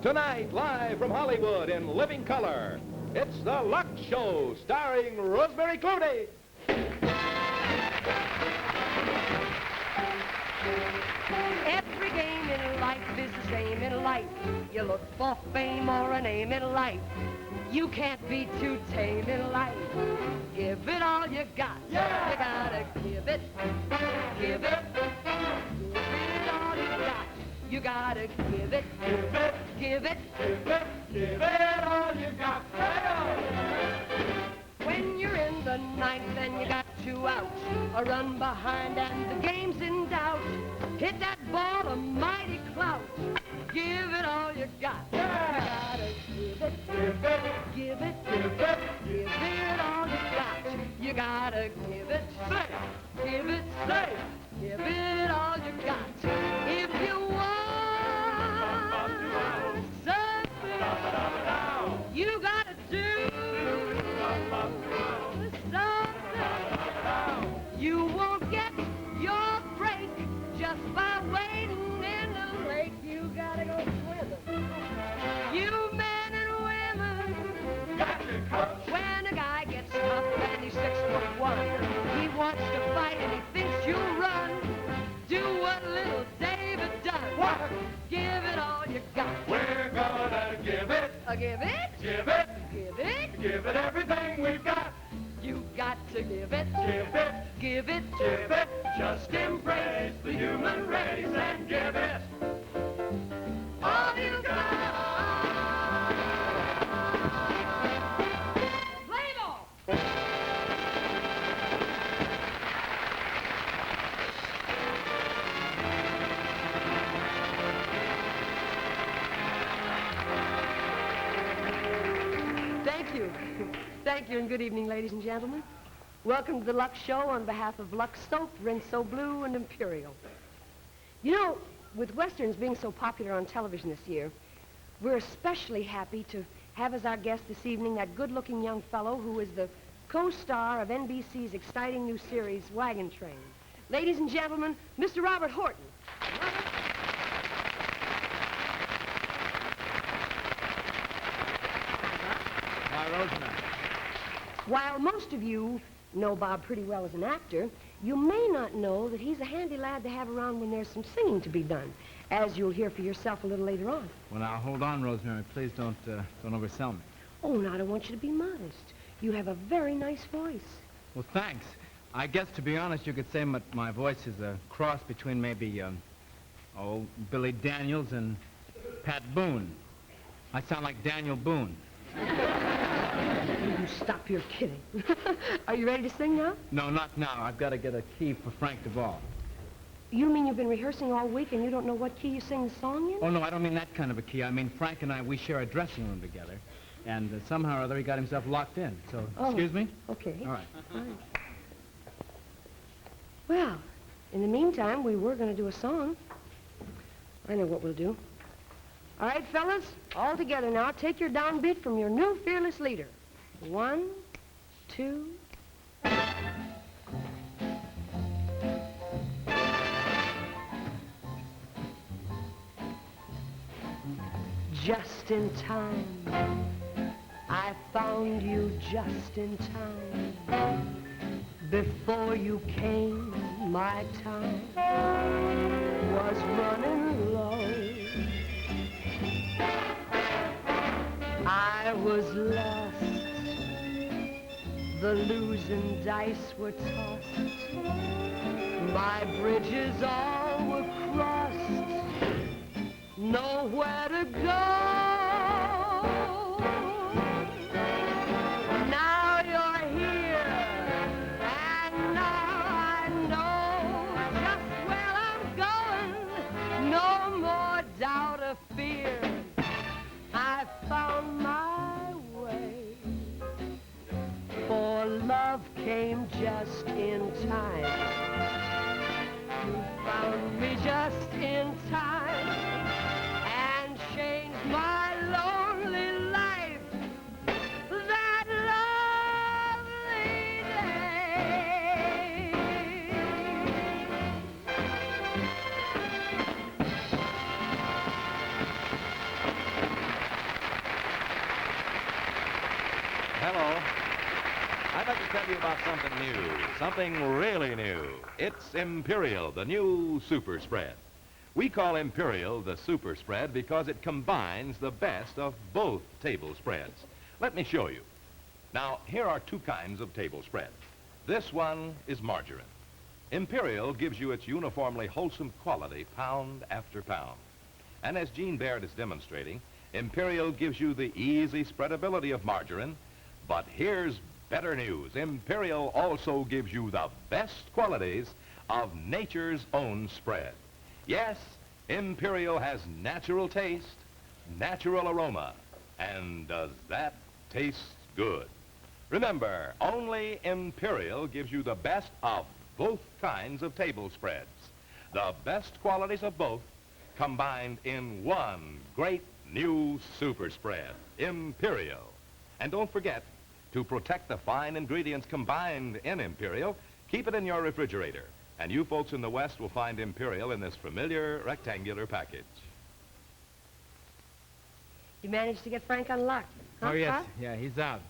Tonight, live from Hollywood in living color, it's the Lux Show, starring Rosemary Clooney. Every game in life is the same in life. You look for fame or a name in life. You can't be too tame in life. Give it all you got. Yeah. You gotta give it. Give it. Give it all you got. You gotta give it. Give it. Give it. Give it. Give it all you got. When you're in the ninth, then you got 2 outs. A run behind and the game's in doubt. Hit that ball a mighty clout. Give it all you got. Yeah. You gotta give it. Give it. Give it. Give it. Give it all you got. You gotta give it. Say. Give it. Say. Give it all you got. If you want something, you gotta do something. You won't get your break just by waiting in the lake. You gotta go swimming. You men and women, got your coach. When a guy gets tough and he's 6'1", he wants to fight and he thinks you'll run. Do what little David done. What? Give it all you got. We're gonna give it. Give it. Give it. Give it. Give it everything we've got. You got to give it. Give it. Give it. Give it. Just embrace the human race and give it all you got. Play ball. Thank you. Thank you, and good evening, ladies and gentlemen. Welcome to the Lux Show on behalf of Lux Soap, Rino Blue, and Imperial. You know, with Westerns being so popular on television this year, we're especially happy to have as our guest this evening that good-looking young fellow who is the co-star of NBC's exciting new series, Wagon Trend. Ladies and gentlemen, Mr. Robert Horton. Hi, Rosemary. While most of you know Bob pretty well as an actor, you may not know that he's a handy lad to have around when there's some singing to be done, as you'll hear for yourself a little later on. Well, now, hold on, Rosemary. Please don't oversell me. Oh, now, I don't want you to be modest. You have a very nice voice. Well, thanks. I guess, to be honest, you could say my voice is a cross between maybe, Billy Daniels and Pat Boone. I sound like Daniel Boone. You stop your kidding. Are you ready to sing now? No, not now. I've got to get a key for Frank Duvall. You mean you've been rehearsing all week and you don't know what key you sing the song in? Oh, no, I don't mean that kind of a key. I mean, Frank and I, we share a dressing room together. And somehow or other, he got himself locked in. So, excuse me? Okay. All right. All right. Well, in the meantime, we were going to do a song. I know what we'll do. All right, fellas, all together now. Take your downbeat from your new fearless leader. 1, 2... Just in time, I found you just in time. Before you came, my time was running low. I was lost, the losing dice were tossed. My bridges all were crossed. Nowhere to go. Now you're here, and now I know just where I'm going. No more doubt or fear. I found my way. For love came just in time. You found me just in time. Changed my lonely life that lovely day. about something new, something really new? It's Imperial, the new super spread. We call Imperial the super spread because it combines the best of both table spreads. Let me show you. Now, here are two kinds of table spreads. This one is margarine. Imperial gives you its uniformly wholesome quality pound after pound. And as Gene Baird is demonstrating, Imperial gives you the easy spreadability of margarine. But here's better news. Imperial also gives you the best qualities of nature's own spread. Yes, Imperial has natural taste, natural aroma, and does that taste good? Remember, only Imperial gives you the best of both kinds of table spreads. The best qualities of both combined in one great new super spread, Imperial. And don't forget, to protect the fine ingredients combined in Imperial, keep it in your refrigerator. And you folks in the West will find Imperial in this familiar rectangular package. You managed to get Frank unlocked, huh? Oh, yes. Huh? Yeah, he's out.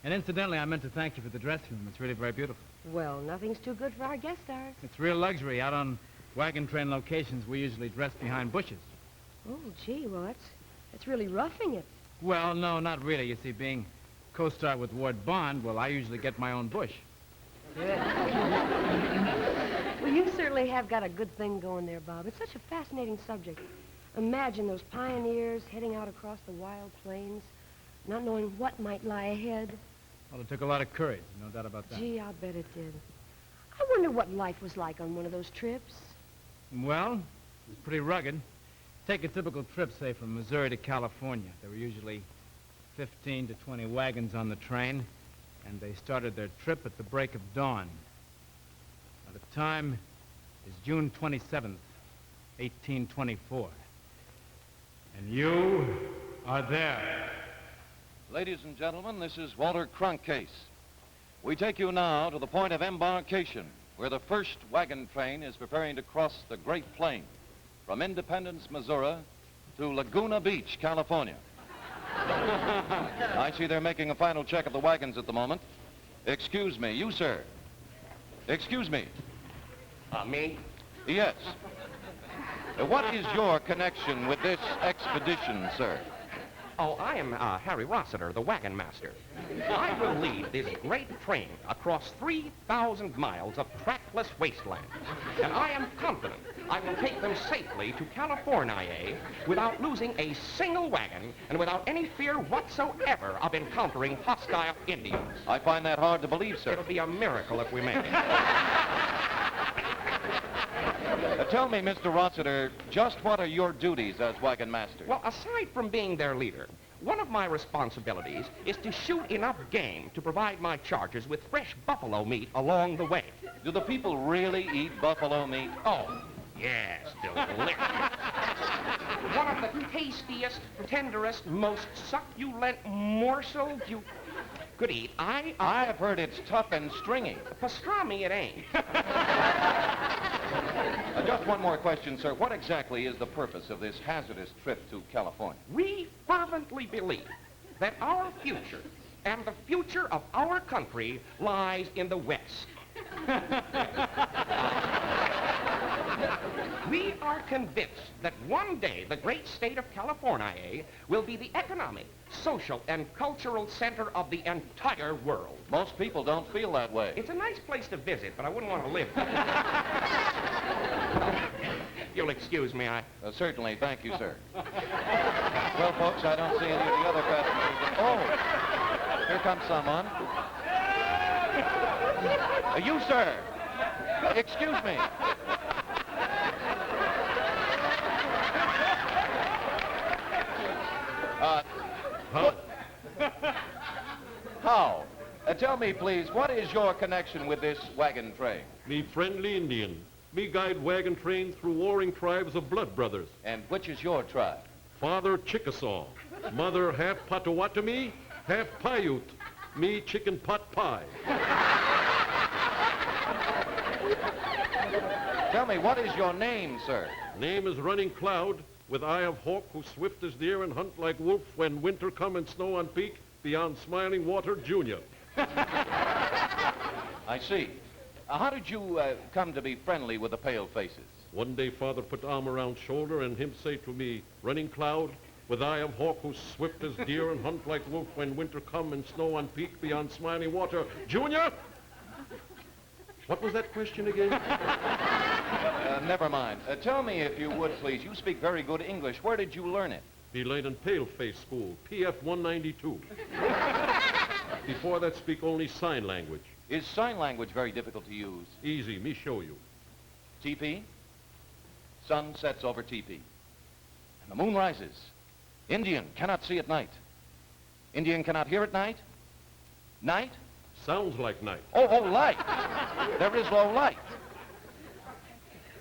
And incidentally, I meant to thank you for the dressing room. It's really very beautiful. Well, nothing's too good for our guest stars. It's real luxury. Out on Wagon Trend locations, we usually dress behind bushes. Oh, gee, well, that's really roughing it. Well, no, not really. You see, being co-star with Ward Bond, well, I usually get my own bush. Well, you certainly have got a good thing going there, Bob. It's such a fascinating subject. Imagine those pioneers heading out across the wild plains, not knowing what might lie ahead. Well, it took a lot of courage, no doubt about that. Gee, I'll bet it did. I wonder what life was like on one of those trips. Well, it was pretty rugged. Take a typical trip, say, from Missouri to California. There were usually 15 to 20 wagons on the train, and they started their trip at the break of dawn. Now, the time is June 27th, 1824. And you are there. Ladies and gentlemen, this is Walter Cronkcase. We take you now to the point of embarkation, where the first wagon train is preparing to cross the Great Plain from Independence, Missouri, to Lagona Beach, California. I see they're making a final check of the wagons at the moment. Excuse me, you, sir. Excuse me. Me? Yes. What is your connection with this expedition, sir? Oh, I am Harry Rossiter, the wagon master. I will lead this great train across 3,000 miles of trackless wasteland. And I am confident I will take them safely to California without losing a single wagon and without any fear whatsoever of encountering hostile Indians. I find that hard to believe, sir. It'll be a miracle if we make it. Tell me, Mr. Rossiter, just what are your duties as wagon master? Well, aside from being their leader, one of my responsibilities is to shoot enough game to provide my charges with fresh buffalo meat along the way. Do the people really eat buffalo meat? Oh, yes, delicious. One of the tastiest, tenderest, most succulent morsels you could eat. I have heard it's tough and stringy. Pastrami it ain't. Just one more question, sir. What exactly is the purpose of this hazardous trip to California? We fervently believe that our future and the future of our country lies in the West. We are convinced that one day the great state of California will be the economic, social, and cultural center of the entire world. Most people don't feel that way. It's a nice place to visit, but I wouldn't want to live there. You'll excuse me, Certainly. Thank you, sir. Well, folks, I don't see any of the other passengers. Oh, here comes someone. You, sir. Excuse me. How? Tell me, please, what is your connection with this wagon train? Me friendly Indian. Me guide wagon train through warring tribes of blood brothers. And which is your tribe? Father Chickasaw. Mother half Potawatomi, half Paiute. Me chicken pot pie. Tell me, what is your name, sir? Name is Running Cloud, with eye of hawk, who swift as deer and hunt like wolf when winter come and snow on peak beyond Smiling Water, Junior. I see. How did you come to be friendly with the pale faces? One day father put arm around shoulder and him say to me, Running Cloud, with eye of hawk who's swift as deer and hunt like wolf when winter come and snow on peak beyond smiling water. Junior? What was that question again? Never mind. Tell me, if you would, please. You speak very good English. Where did you learn it? He laid in Paleface School, PF 192. Before that, speak only sign language. Is sign language very difficult to use? Easy, me show you. TP. Sun sets over TP. And the moon rises. Indian cannot see at night. Indian cannot hear at night. Night? Sounds like night. Oh, light. There is no light.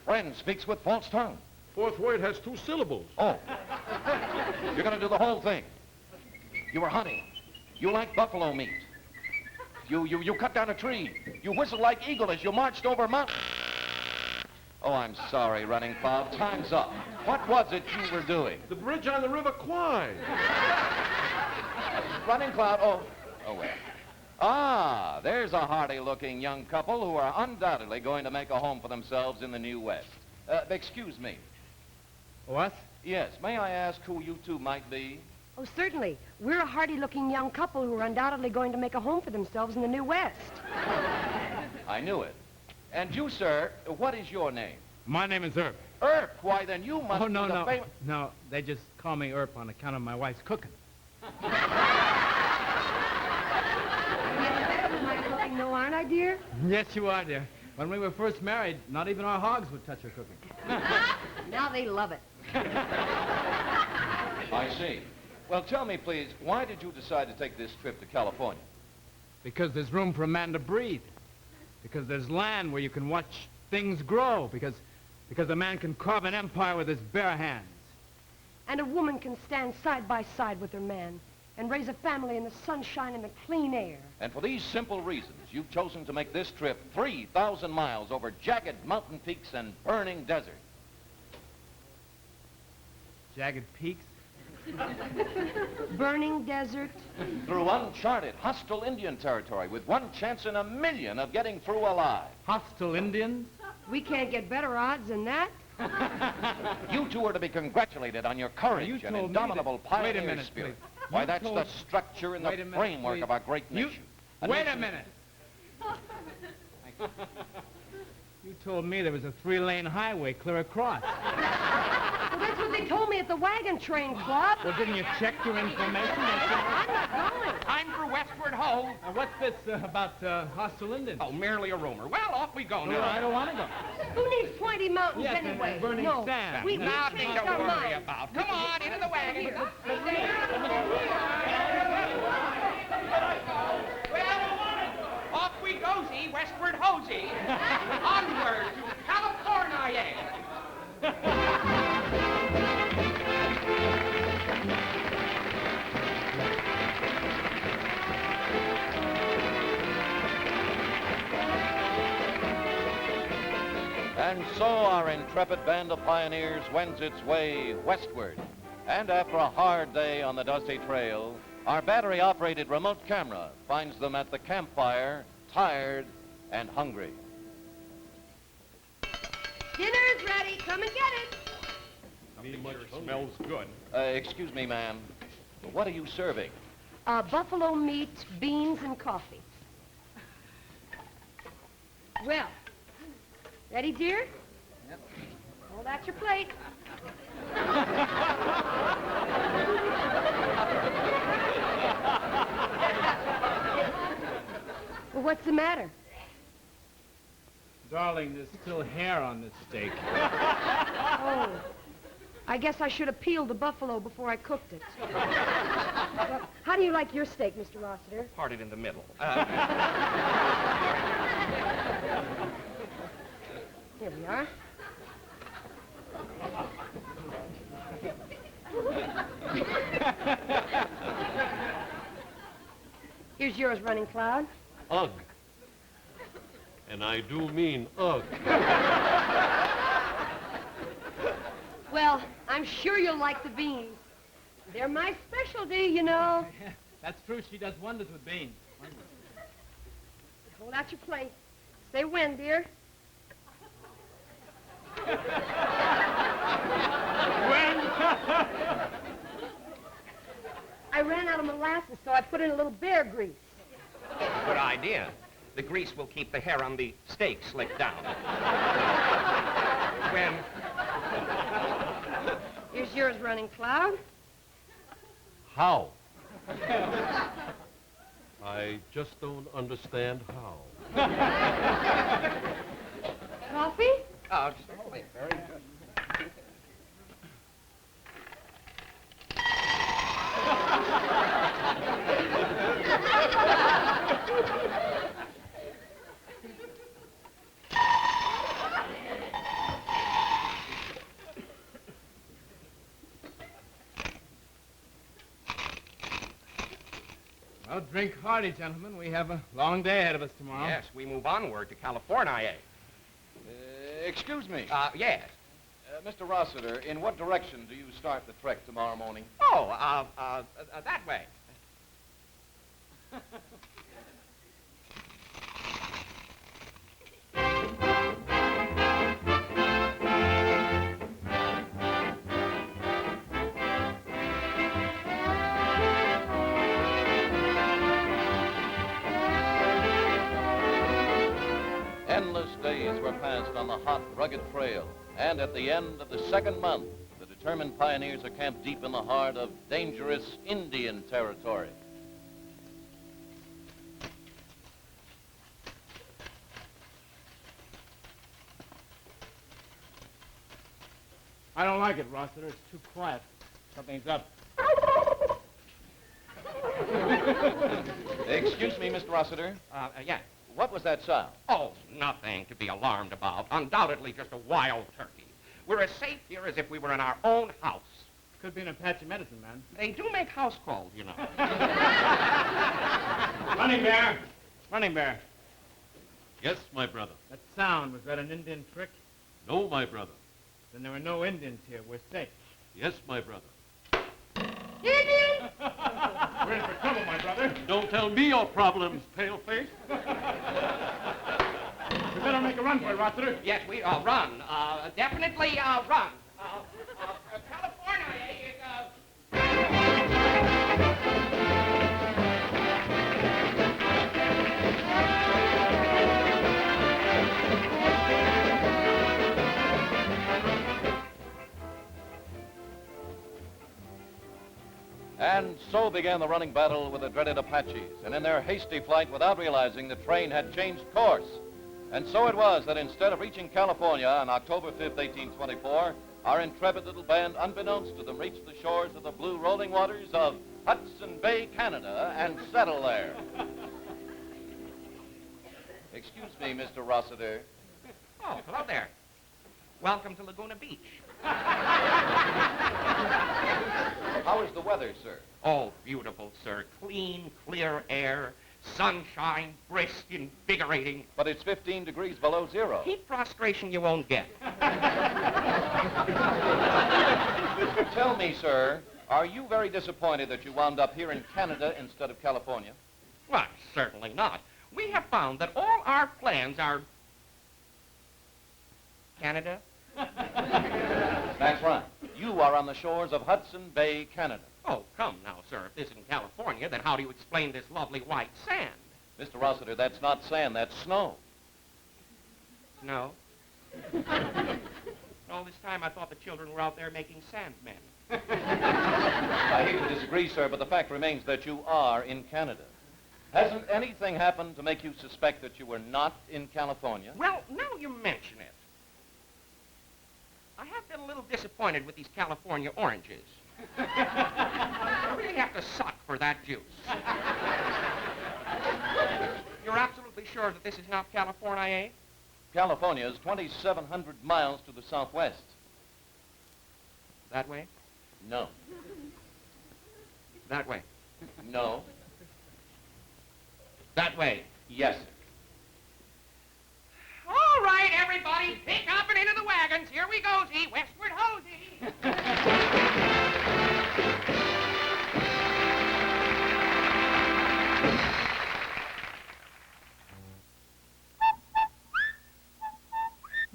Friend speaks with false tongue. Fourth word has 2 syllables. Oh. You're going to do the whole thing. You were hunting. You like buffalo meat. You cut down a tree. You whistled like eagle as you marched over mountain. Oh, I'm sorry, Running Cloud. Time's up. What was it you were doing? The bridge on the River Kwai. Running Cloud, oh well. Ah, there's a hardy-looking young couple who are undoubtedly going to make a home for themselves in the New West. Excuse me. What? Yes, may I ask who you two might be? Oh, certainly. We're a hardy-looking young couple who are undoubtedly going to make a home for themselves in the New West. I knew it. And you, sir, what is your name? My name is Earp. Earp? Why, then you must Oh, no, be the no. famous... No, they just call me Earp on account of my wife's cooking. Looking, no, aren't I, dear? Yes, you are, dear. When we were first married, not even our hogs would touch her cooking. Now they love it. I see. Well, tell me, please, why did you decide to take this trip to California? Because there's room for a man to breathe. Because there's land where you can watch things grow. Because a man can carve an empire with his bare hands. And a woman can stand side by side with her man and raise a family in the sunshine and the clean air. And for these simple reasons, you've chosen to make this trip 3,000 miles over jagged mountain peaks and burning desert. Jagged peaks? Burning desert. Through uncharted, hostile Indian territory with one chance in a million of getting through alive. Hostile Indians? We can't get better odds than that. You two are to be congratulated on your courage You and told me indomitable that- pioneer Wait a minute, spirit. please. Why, You that's told- the structure and Wait the a minute, framework please. of our great You- nation. Wait a minute. You told me there was a 3-lane highway clear across. Well, that's what they told me at the Wagon Train Club. Well, didn't you check your information? I'm not going. Time for Westward Ho! What's this about hostile Indians? Oh, merely a rumor. Well, off we go No, now. I don't want to go. Who needs pointy mountains Yes, and anyway? burning no, sand. we Nothing changed to our worry minds. about. Come on, into the wagon. Well, off we go-zy, westward hosey. Onward to California. And so our intrepid band of pioneers wends its way westward. And after a hard day on the dusty trail, our battery-operated remote camera finds them at the campfire, tired and hungry. Dinner's ready. Come and get it. Smells good. Excuse me, ma'am. What are you serving? Buffalo meat, beans, and coffee. Well, ready, dear? Yep. Hold out your plate. Well, what's the matter? Darling, there's still hair on this steak. Oh, I guess I should have peeled the buffalo before I cooked it. Well, how do you like your steak, Mr. Rossiter? Parted in the middle. Here we are. Here's yours, Running Cloud. Ugh. And I do mean ugh. Well, I'm sure you'll like the beans. They're my specialty, you know. That's true. She does wonders with beans. Hold out your plate. Say when, dear. When? I ran out of molasses, so I put in a little bear grease. Good idea. The grease will keep the hair on the steak slicked down. When? Here's yours, Running Cloud. How? I just don't understand how. Coffee? Oh, certainly. Very good. Well, drink hearty, gentlemen. We have a long day ahead of us tomorrow. Yes, we move onward to California. Excuse me. Yes. Mr. Rossiter, in what direction do you start the trek tomorrow morning? Oh, that way. Endless days were passed on the hot, rugged trail, and at the end of the second month, the determined pioneers are camped deep in the heart of dangerous Indian territory. I don't like it, Rossiter. It's too quiet. Something's up. Excuse me, Mr. Rossiter. Yeah. What was that sound? Oh, nothing to be alarmed about. Undoubtedly just a wild turkey. We're as safe here as if we were in our own house. Could be an Apache medicine man. They do make house calls, you know. Running Bear! Running Bear. Yes, my brother. That sound, was that an Indian trick? No, my brother. Then there were no Indians here. We're safe. Yes, my brother. Indian! We're in for trouble, my brother. Don't tell me your problems, paleface. We better make a run for it, Rossiter. Yes, we run. Definitely run. California is And so began the running battle with the dreaded Apaches, and in their hasty flight, without realizing, the train had changed course. And so it was that instead of reaching California on October 5th, 1824, our intrepid little band, unbeknownst to them, reached the shores of the blue rolling waters of Hudson Bay, Canada, and settled there. Excuse me, Mr. Rossiter. Oh, hello there. Welcome to Lagona Beach. How is the weather, sir? Oh, beautiful, sir. Clean, clear air, sunshine, brisk, invigorating. But it's 15 degrees below zero. Heat prostration you won't get. Tell me, sir, are you very disappointed that you wound up here in Canada instead of California? Why, certainly not. We have found that all our plans are... Canada? That's right. You are on the shores of Hudson Bay, Canada. Oh, come now, sir. If this isn't California, then how do you explain this lovely white sand? Mr. Rossiter, that's not sand, that's snow. Snow? All this time I thought the children were out there making sandmen. I hate to disagree, sir, but the fact remains that you are in Canada. Hasn't anything happened to make you suspect that you were not in California? Well, now you mention it. I have been a little disappointed with these California oranges. I really have to suck for that juice. You're absolutely sure that this is not California, eh? California is 2,700 miles to the southwest. That way? No. That way? No. That way? Yes, sir. All right, everybody, pick up and into the wagons. Here we go, Z. Westward hosey.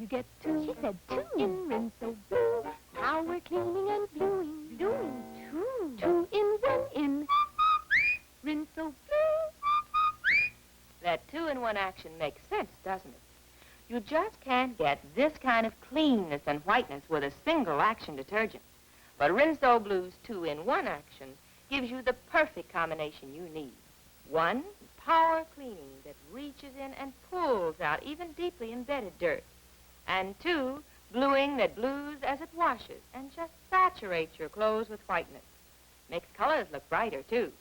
You get two. She said two. In Rinso Blue. Power cleaning and bluing. Bluing two. 2 in 1 in Rinso Blue. That 2-in-1 action makes sense, doesn't it? You just can't get this kind of cleanness and whiteness with a single action detergent. But Rinso Blue's 2-in-1 action gives you the perfect combination you need. 1, power cleaning that reaches in and pulls out even deeply embedded dirt. And 2, bluing that blues as it washes and just saturates your clothes with whiteness. Makes colors look brighter, too.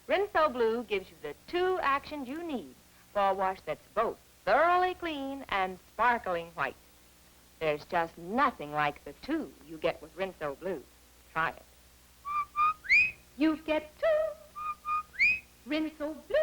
Rinso Blue gives you the 2 actions you need for a wash that's both thoroughly clean and sparkling white. There's just nothing like the 2 you get with Rinso Blue. Try it. You get 2 Rinso Blue.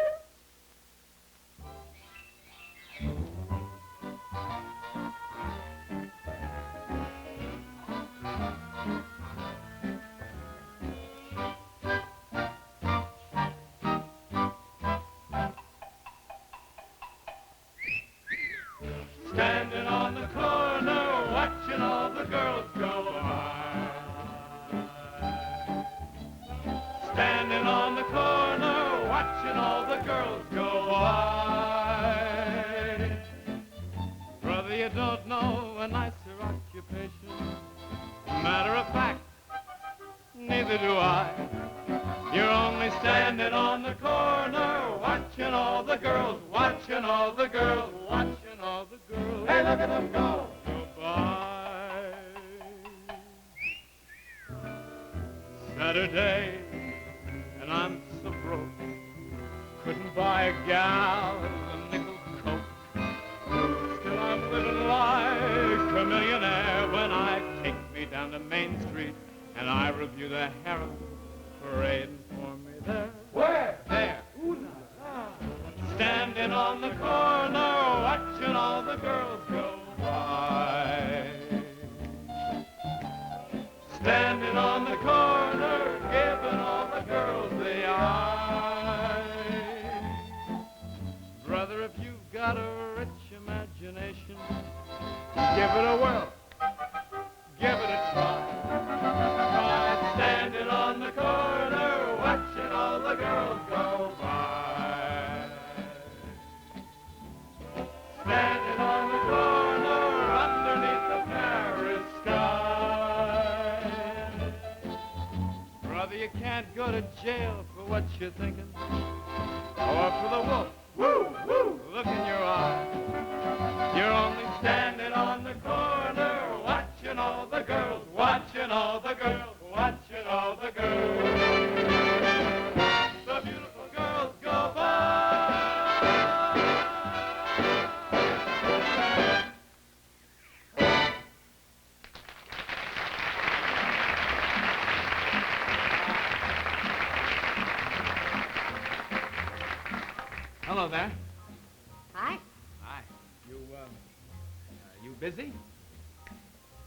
Standing on the corner, watching all the girls go by. Standing on the corner, watching all the girls go by. Brother, you don't know a nicer occupation. Matter of fact, neither do I. You're only standing on the corner, watching all the girls, watching all the girls, watching all the girls. Hey, look at them go! Goodbye. Saturday, and I'm so broke. Couldn't buy a gal a nickel coke. Still I'm living like a millionaire when I take me down to Main Street and I review the harem parading for me there. Where? There. Ooh, la, la. Standing on the corner, watching all the girls go by. Standing on the corner, giving all the girls the eye. Brother, if you've got a rich imagination, give it a whirl, give it a try. Try standing on the corner, watching all the girls go by. Standing on the corner, underneath the Paris sky. Brother, you can't go to jail for what you're thinking, or for the wolf, woo, woo, look in your eye. You're only standing on the corner, watching all the girls, watching all the girls, watching all the girls. The beautiful girls go by. Hello there. Hi. Hi. You busy?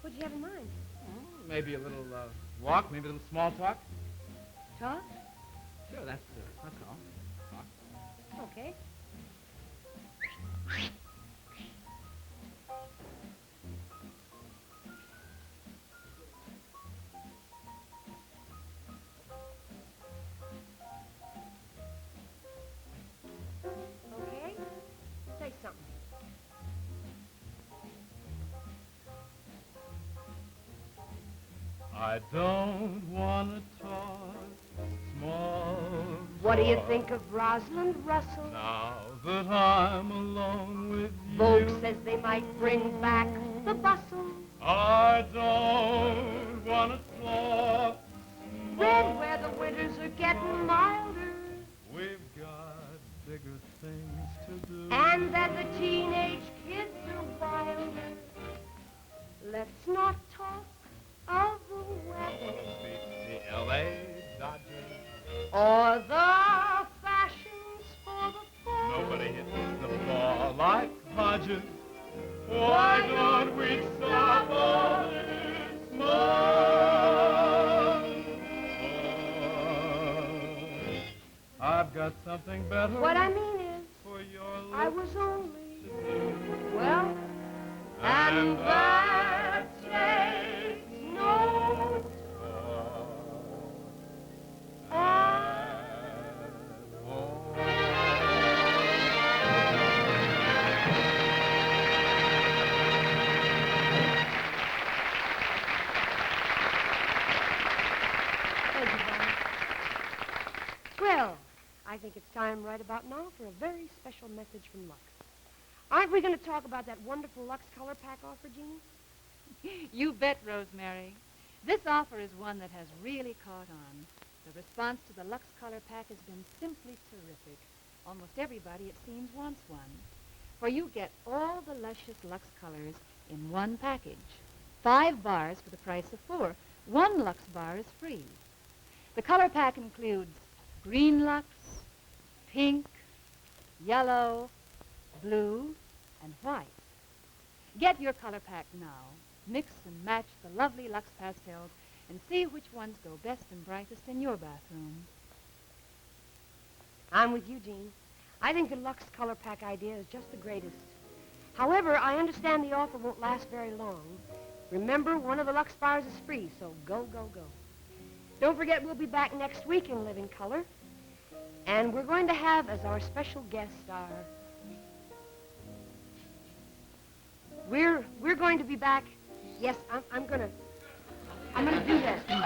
What do you have in mind? Maybe a little walk, maybe a little small talk. Talk? Sure, that's all. Talk. Okay. Okay. Say something. I don't want to talk small What do you talk think of Rosalind Russell? now that I'm alone with you. Folks says they might bring back the bustle. I don't want to talk Red small. where the winters are getting milder. We've got bigger things to do. And that the teenage kids are wilder. Let's not talk of the weather The L.A. Dodgers. or the fashions for the fall. Nobody hits the ball like Hodges. Why don't we stop all this month? I've got something better. What I mean is, for your I lips was only, to do. well, And time right about now for a very special message from Lux. Aren't we going to talk about that wonderful Lux Color Pack offer, Jeanie? You bet, Rosemary. This offer is one that has really caught on. The response to the Lux Color Pack has been simply terrific. Almost everybody, it seems, wants one. For you get all the luscious Lux colors in one package. 5 bars for the price of 4. 1 Lux bar is free. The color pack includes green Lux, pink, yellow, blue, and white. Get your color pack now. Mix and match the lovely Lux pastels and see which ones go best and brightest in your bathroom. I'm with you, Jean. I think the Lux Color Pack idea is just the greatest. However, I understand the offer won't last very long. Remember, 1 of the Lux bars is free, so go, go, go. Don't forget, we'll be back next week in Living Color. And we're going to have as our special guest We're going to be back. Yes, I'm gonna do this. We'll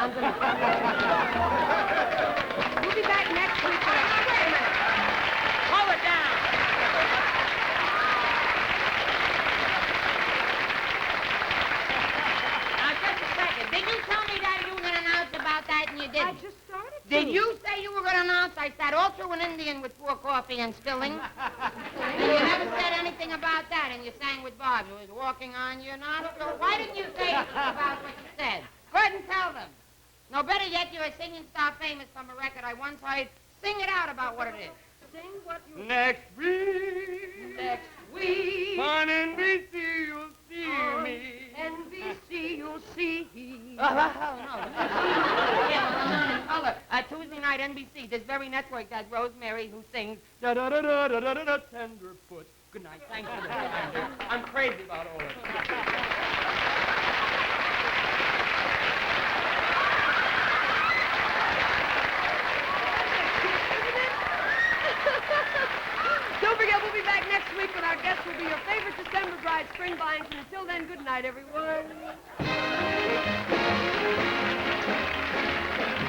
be back next week. Wait a minute. Hold it down. Now, just a second. Did you tell me that you were going to announce about that and you didn't? I just started to. Did you say you were going to announce I sat all through an Indian with poor coffee and spilling? And you never said anything about that, and you sang with Bob. You was walking on your nostril. Why didn't you say about what you said? Go ahead and tell them. No, better yet, you're a singing star famous from a record I once heard. Sing it out about what it is. Sing what you... Next week. Next week. On NBC, you'll see me. NBC, you'll see. No. Color. Tuesday night, NBC. This very network, that Rosemary who sings da-da-da-da-da-da-da, Tenderfoot. Good night. Thanks for the reminder. I'm crazy about all this. Don't forget, we'll be back next week with our guests will be your favorite December bride, Spring Byington. Until then, good night, everyone.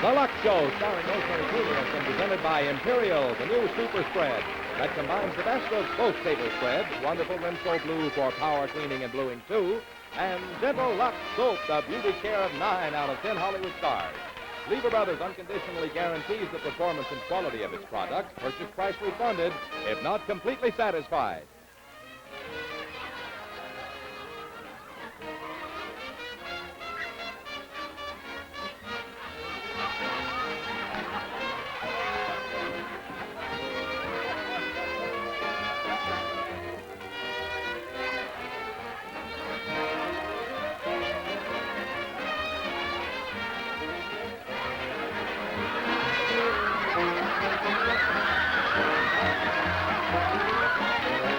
The Lux Show, starring Rosemary Clooney, has been presented by Imperial, the new super spread that combines the best of both table spreads, wonderful Rino Blue for power cleaning and bluing too, and gentle Lux Soap, the beauty care of 9 out of 10 Hollywood stars. Lever Brothers unconditionally guarantees the performance and quality of its products, purchase price refunded if not completely satisfied.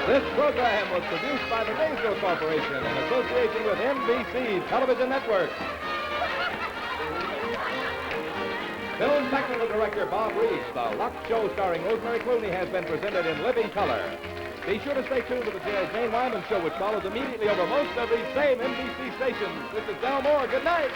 This program was produced by the National Corporation in association with NBC Television Network. Film technical director Bob Reese, the Lux Show starring Rosemary Clooney has been presented in living color. Be sure to stay tuned to the Jane Wyman Show, which follows immediately over most of these same NBC stations. This is Del Moore. Good night.